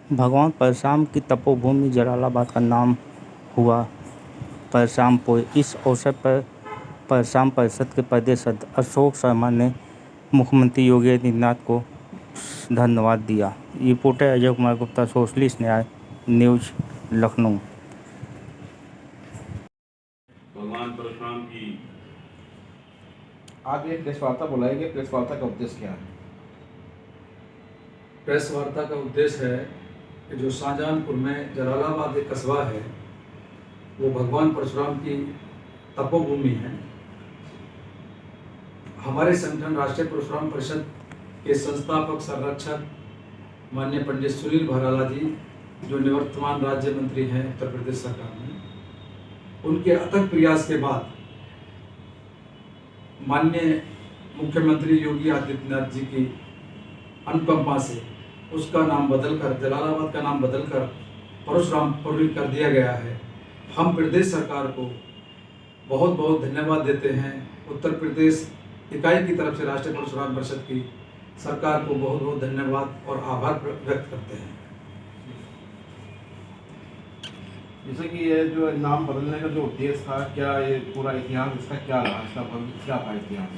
भगवान परशुराम की तपोभूमि जलालाबाद का नाम हुआ परशुरामपुर। इस अवसर पर परशुराम परिषद के प्रदेश अध्यक्ष अशोक शर्मा ने मुख्यमंत्री योगी आदित्यनाथ को धन्यवाद दिया। रिपोर्टर अजय कुमार गुप्ता, सोशलिस्ट न्याय न्यूज, लखनऊ। भगवान परशुराम की आज एक प्रेस वार्ता बुलाई गई। प्रेस वार्ता का उद्देश्य क्या है? प्रेस वार्ता का उद्देश्य है कि जो शाहजहानपुर में जलालाबाद एक कस्बा है, वो भगवान परशुराम की तपोभूमि है। हमारे संगठन राष्ट्रीय परशुराम परिषद के संस्थापक संरक्षक माननीय पंडित सुनील भराला जी, जो निवर्तमान राज्य मंत्री हैं उत्तर प्रदेश सरकार में, उनके अथक प्रयास के बाद माननीय मुख्यमंत्री योगी आदित्यनाथ जी की अनुकंपा से उसका नाम बदलकर, जलालाबाद का नाम बदलकर परशुरामपुर कर दिया गया है। हम प्रदेश सरकार को बहुत बहुत धन्यवाद देते हैं। उत्तर प्रदेश इकाई की तरफ से राष्ट्रीय परशुराम परिषद की सरकार को बहुत बहुत धन्यवाद और आभार व्यक्त करते हैं। जैसे कि ये जो नाम बदलने का जो उद्देश्य था, क्या ये पूरा इतिहास इसका क्या रहा, इसका क्या था इतिहास?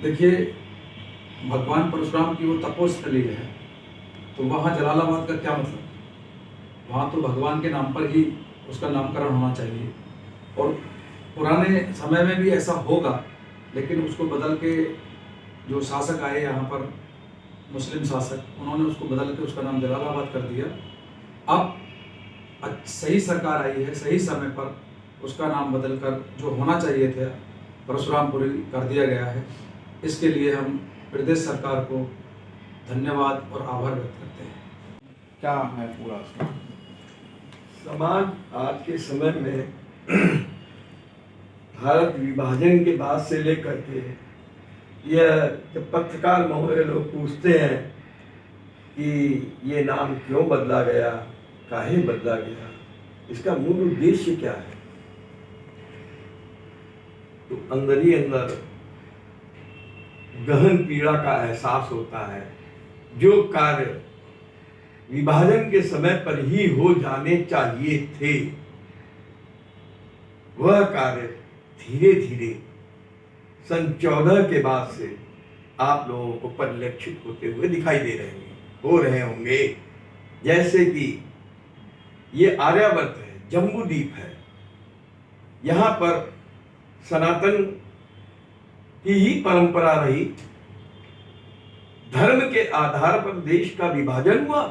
देखिए, भगवान परशुराम की वो तपोस्थली है, तो वहाँ जलालाबाद का क्या मतलब? वहाँ तो भगवान के नाम पर ही उसका नामकरण होना चाहिए। और पुराने समय में भी ऐसा होगा, लेकिन उसको बदल के जो शासक आए यहाँ पर, मुस्लिम शासक, उन्होंने उसको बदल के उसका नाम जलालाबाद कर दिया। अब सही सरकार आई है, सही समय पर उसका नाम बदलकर जो होना चाहिए था परशुरामपुरी कर दिया गया है। इसके लिए हम प्रदेश सरकार को धन्यवाद और आभार व्यक्त करते हैं। क्या है पूरा समाज आज के समय में भारत विभाजन के बाद से लेकर के यह जब पत्रकार महोदय लोग पूछते हैं कि ये नाम क्यों बदला गया, काहे बदला गया, इसका मूल उद्देश्य क्या है, तो अंदर ही अंदर गहन पीड़ा का एहसास होता है। जो कार्य विभाजन के समय पर ही हो जाने चाहिए थे, वह कार्य धीरे धीरे सन 14 के बाद से आप लोगों को परिलक्षित होते हुए दिखाई दे रहे होंगे। जैसे कि ये आर्यावर्त है, जम्बूद्वीप है, यहाँ पर सनातन की ही परंपरा रही। धर्म के आधार पर देश का विभाजन हुआ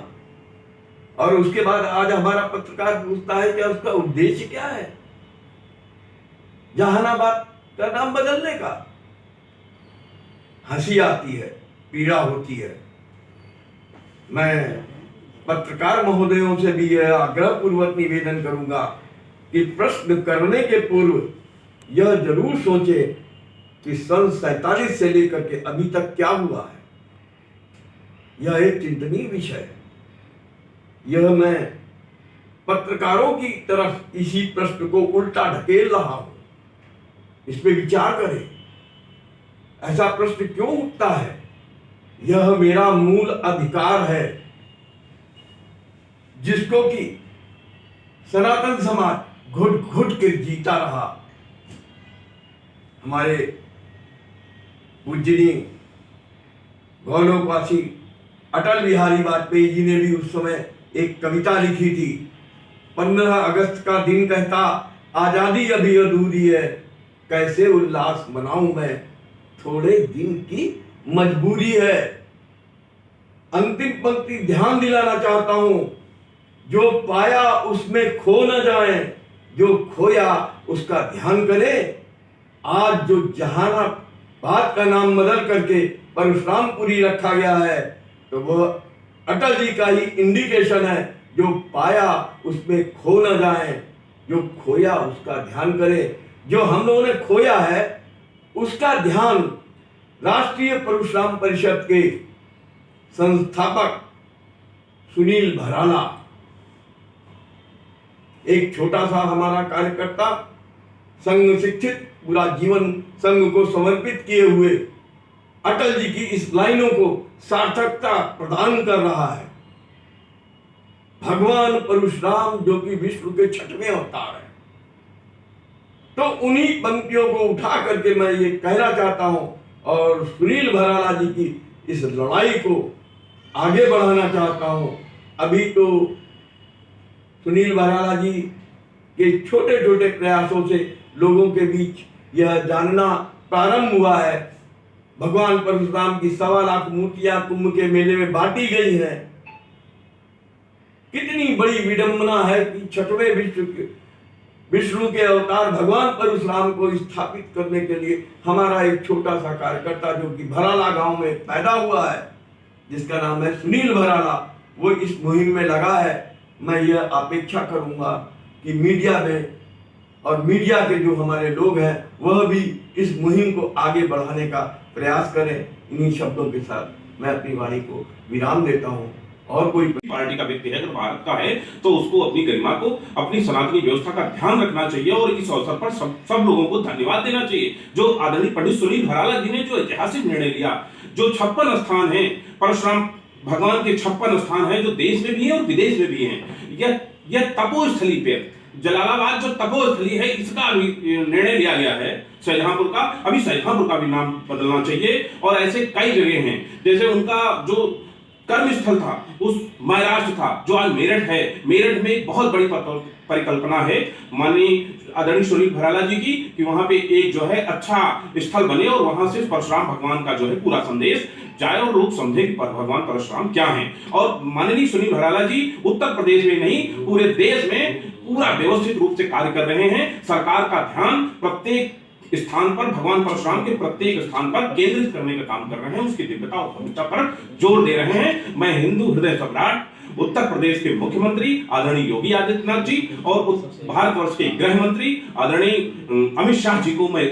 और उसके बाद आज हमारा पत्रकार पूछता है कि उसका उद्देश्य क्या है, जहानाबाद का नाम बदलने का। हंसी आती है, पीड़ा होती है। मैं पत्रकार महोदयों से भी यह आग्रह पूर्वक निवेदन करूंगा कि प्रश्न करने के पूर्व यह जरूर सोचे कि सन 47 से लेकर के अभी तक क्या हुआ है। यह एक चिंतनीय विषय है। यह मैं पत्रकारों की तरफ इसी प्रश्न को उल्टा ढकेल रहा हूं। इस पे विचार करें, ऐसा प्रश्न क्यों उठता है? यह मेरा मूल अधिकार है, जिसको कि सनातन समाज घुट घुट के जीता रहा। हमारे पूजनीय गौरववासी अटल बिहारी वाजपेयी जी ने भी उस समय एक कविता लिखी थी। 15 अगस्त का दिन कहता, आजादी अभी अधूरी है, कैसे उल्लास मनाऊं मैं, थोड़े दिन की मजबूरी है। अंतिम पंक्ति ध्यान दिलाना चाहता हूं, जो पाया उसमें खो न जाए, जो खोया उसका ध्यान करें। आज जो जहानाबाद का नाम बदल करके परशुरामपुरी रखा गया है, तो वह अटल जी का ही इंडिकेशन है। जो पाया उसमें खो न जाए, जो खोया उसका ध्यान करें। जो हम लोगों ने खोया है उसका ध्यान राष्ट्रीय परशुराम परिषद के संस्थापक सुनील भराला, एक छोटा सा हमारा कार्यकर्ता, संघ शिक्षित, पूरा जीवन संघ को समर्पित किए हुए अटल जी की इस लाइनों को सार्थकता प्रदान कर रहा है। भगवान परशुराम जो कि विष्णु के 6वें अवतार हैं। तो उन्हीं पंक्तियों को उठा करके मैं ये कहना चाहता हूं और सुनील भराला जी की इस लड़ाई को आगे बढ़ाना चाहता हूं। अभी तो सुनील भराला जी के छोटे छोटे प्रयासों से लोगों के बीच यह जानना प्रारंभ हुआ है। भगवान परशुराम की 1.25 लाख मूर्तियां कुंभ के मेले में बांटी गई हैं। कितनी बड़ी विडंबना है कि 6वें विष्णु के अवतार भगवान परशुराम को स्थापित करने के लिए हमारा एक छोटा सा कार्यकर्ता जो कि भराला गांव में पैदा हुआ है, जिसका नाम है सुनील भराला, वो इस मुहिम में लगा है। मैं यह अपेक्षा करूंगा कि मीडिया में और मीडिया के जो हमारे लोग हैं वह भी इस मुहिम को आगे बढ़ाने का प्रयास करें। इन्हीं शब्दों के साथ मैं अपनी वाणी को विराम देता हूं। और कोई पार्टी का व्यक्ति है, अगर भारत का है तो उसको अपनी गरिमा को, अपनी सनातनी व्यवस्था का ध्यान रखना चाहिए और इस अवसर पर सब लोगों को धन्यवाद देना चाहिए। जो आदरणीय पंडित सुनील भराला जी ने जो ऐतिहासिक निर्णय लिया, जो 56 स्थान है परशुराम भगवान के 56 स्थान है जो देश में भी है और विदेश में भी है। यह तपोस्थली पे जलालाबाद जो तपोस्थली है इसका निर्णय लिया गया है। शाहजहांपुर का, अभी शाहजहांपुर का भी नाम बदलना चाहिए और ऐसे कई जगह हैं। जैसे उनका जो कर्म स्थल था उस महाराष्ट्र था जो आज मेरठ है। मेरठ में एक बहुत बड़ी परिकल्पना है माननीय आदरणीय सुनील भराला जी की कि वहां पे एक जो है अच्छा स्थल बने और वहां से परशुराम भगवान का जो है पूरा संदेश जाए और लोग समझे कि भगवान परशुराम क्या हैं। और माननीय सुनील भराला जी उत्तर प्रदेश में नहीं पूरे देश में पूरा व्यवस्थित रूप से कार्य कर रहे हैं। सरकार का ध्यान प्रत्येक स्थान पर भगवान परशुराम के प्रत्येक स्थान पर केंद्रित करने का काम कर रहे हैं, उसकी दिव्यता और पवित्रता पर जोर दे रहे हैं। मैं हिंदू हृदय सम्राट उत्तर प्रदेश के मुख्यमंत्री आदरणीय योगी आदित्यनाथ जी और भारतवर्ष के गृह मंत्री आदरणीय अमित शाह जी को मैं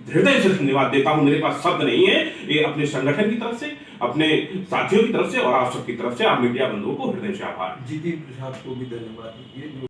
हृदय से धन्यवाद देता हूं। मेरे पास शब्द नहीं है। ये अपने संगठन की तरफ से, अपने साथियों की तरफ से और आप सबकी तरफ से, आप मीडिया बंधुओं को हृदय से आभार। जीती प्रसाद को भी धन्यवाद दीजिए।